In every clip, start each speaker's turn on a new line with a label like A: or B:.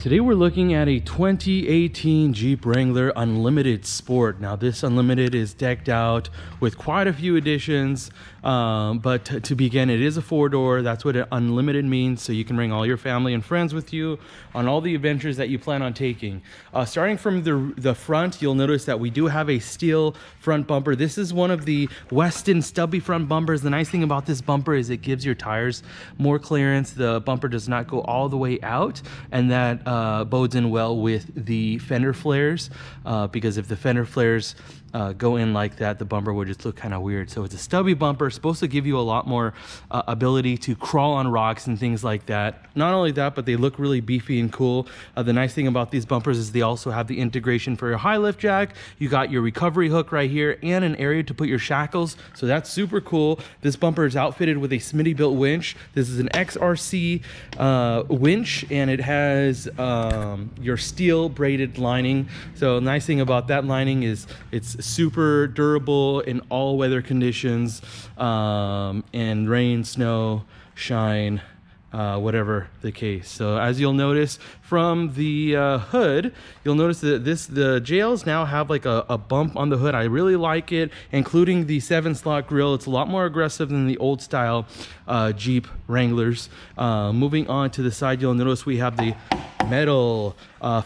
A: Today we're looking at a 2018 Jeep Wrangler Unlimited Sport. Now this Unlimited is decked out with quite a few additions, but to begin, it is a 4-door. That's what an Unlimited means, so you can bring all your family and friends with you on all the adventures that you plan on taking. Starting from the front, you'll notice that we do have a steel front bumper. This is one of the Westin stubby front bumpers. The nice thing about this bumper is it gives your tires more clearance. The bumper does not go all the way out, and that bodes in well with the fender flares, because if the fender flares go in like that, the bumper would just look kind of weird. So it's a stubby bumper, supposed to give you a lot more ability to crawl on rocks and things like that. Not only that, but they look really beefy and cool. The nice thing about these bumpers is they also have the integration for your HiLift Jack. You got your recovery hook right here and an area to put your shackles, so that's super cool. This bumper is outfitted with a Smitty built winch. This is an XRC winch, and it has your steel braided lining. So nice thing about that lining is it's super durable in all weather conditions, and rain, snow, shine, whatever the case. So as you'll notice from the hood, you'll notice that the JLs now have like a bump on the hood. I really like it, including the 7-slot grille. It's a lot more aggressive than the old style Jeep Wranglers. Moving on to the side, you'll notice we have the metal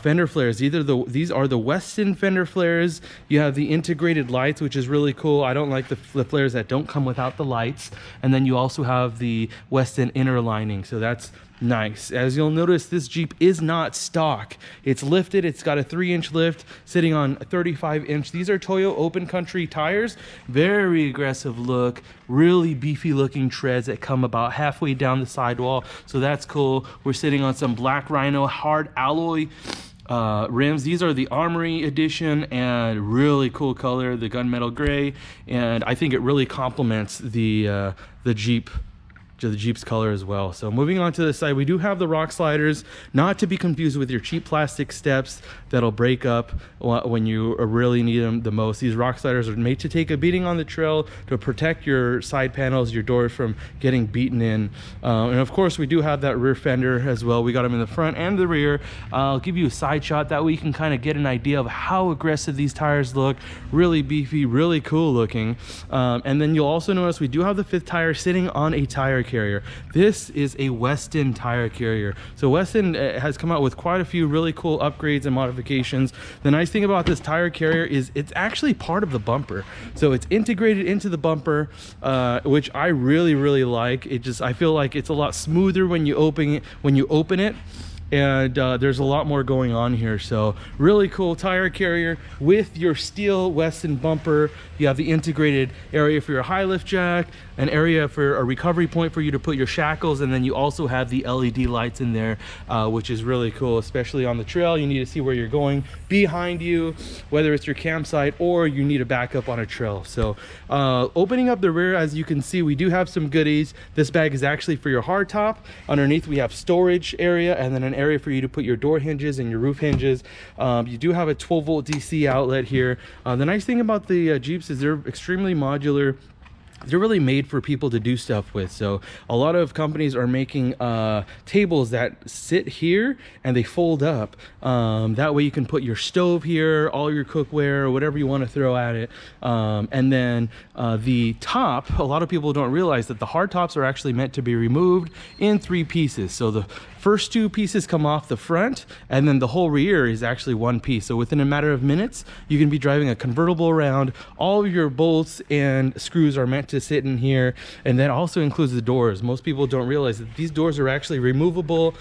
A: fender flares. These are the Westin fender flares. You have the integrated lights, which is really cool. I don't like the flares that don't come without the lights. And then you also have the Westin inner lining, so that's nice. As you'll notice, this Jeep is not stock. It's lifted. It's got a 3-inch lift sitting on 35-inch. These are Toyo Open Country tires. Very aggressive look, really beefy looking treads that come about halfway down the sidewall, so that's cool. We're sitting on some black Rhino hard alloy rims. These are the Armory edition, and really cool color, the gunmetal gray, and I think it really complements the Jeep's color as well. So moving on to the side, we do have the rock sliders, not to be confused with your cheap plastic steps that'll break up when you really need them the most. These rock sliders are made to take a beating on the trail to protect your side panels, your doors from getting beaten in. And of course, we do have that rear fender as well. We got them in the front and the rear. I'll give you a side shot, that way you can kind of get an idea of how aggressive these tires look. Really beefy, really cool looking. And then you'll also notice we do have the 5th tire sitting on a tire carrier. This is a Westin tire carrier. So Westin has come out with quite a few really cool upgrades and modifications. The nice thing about this tire carrier is it's actually part of the bumper. So it's integrated into the bumper, which I really like. I feel like it's a lot smoother when you open it. And there's a lot more going on here. So really cool tire carrier with your steel Westin bumper. You have the integrated area for your HiLift Jack, an area for a recovery point for you to put your shackles, and then you also have the LED lights in there, which is really cool, especially on the trail. You need to see where you're going behind you, whether it's your campsite or you need a backup on a trail. So opening up the rear, as you can see, we do have some goodies. This bag is actually for your hard top. Underneath we have storage area, and then an area for you to put your door hinges and your roof hinges. You do have a 12-volt DC outlet here. The nice thing about the Jeeps is they're extremely modular. They're really made for people to do stuff with. So a lot of companies are making tables that sit here and they fold up. That way you can put your stove here, all your cookware, whatever you want to throw at it. And then the top, a lot of people don't realize that the hard tops are actually meant to be removed in 3 pieces. So the first 2 pieces come off the front, and then the whole rear is actually 1 piece. So within a matter of minutes, you can be driving a convertible around. All of your bolts and screws are meant to sit in here, and that also includes the doors. Most people don't realize that these doors are actually removable,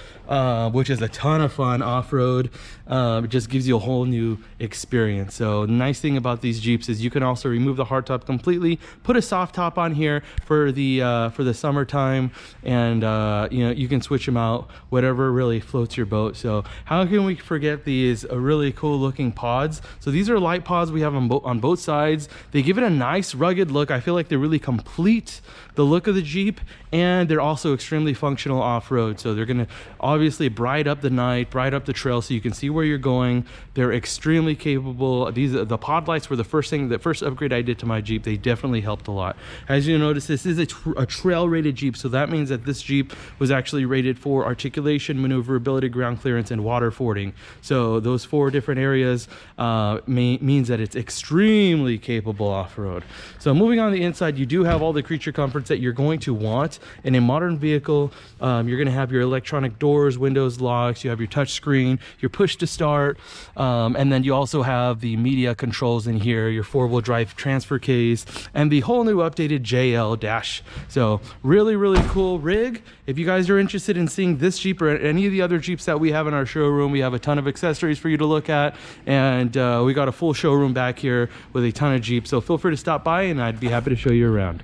A: which is a ton of fun off-road. It just gives you a whole new experience. So the nice thing about these Jeeps is you can also remove the hardtop completely, put a soft top on here for the summertime, and you can switch them out, whatever really floats your boat. So how can we forget these really cool looking pods? So these are light pods we have on both sides. They give it a nice rugged look. I feel like they really complete the look of the Jeep, and they're also extremely functional off-road. So they're gonna obviously bright up the night, bright up the trail so you can see where you're going. They're extremely capable. The pod lights were the first upgrade I did to my Jeep. They definitely helped a lot. As you notice, this is a trail rated Jeep, so that means that this Jeep was actually rated for articulated circulation, maneuverability, ground clearance, and water fording. So those 4 different areas means that it's extremely capable off-road. So moving on the inside, you do have all the creature comforts that you're going to want in a modern vehicle. You're going to have your electronic doors, windows, locks, you have your touch screen, your push to start, and then you also have the media controls in here, your 4-wheel drive transfer case, and the whole new updated JL dash. So really, really cool rig. If you guys are interested in seeing this Jeep or any of the other Jeeps that we have in our showroom, we have a ton of accessories for you to look at, and we got a full showroom back here with a ton of Jeeps. So feel free to stop by and I'd be happy to show you around.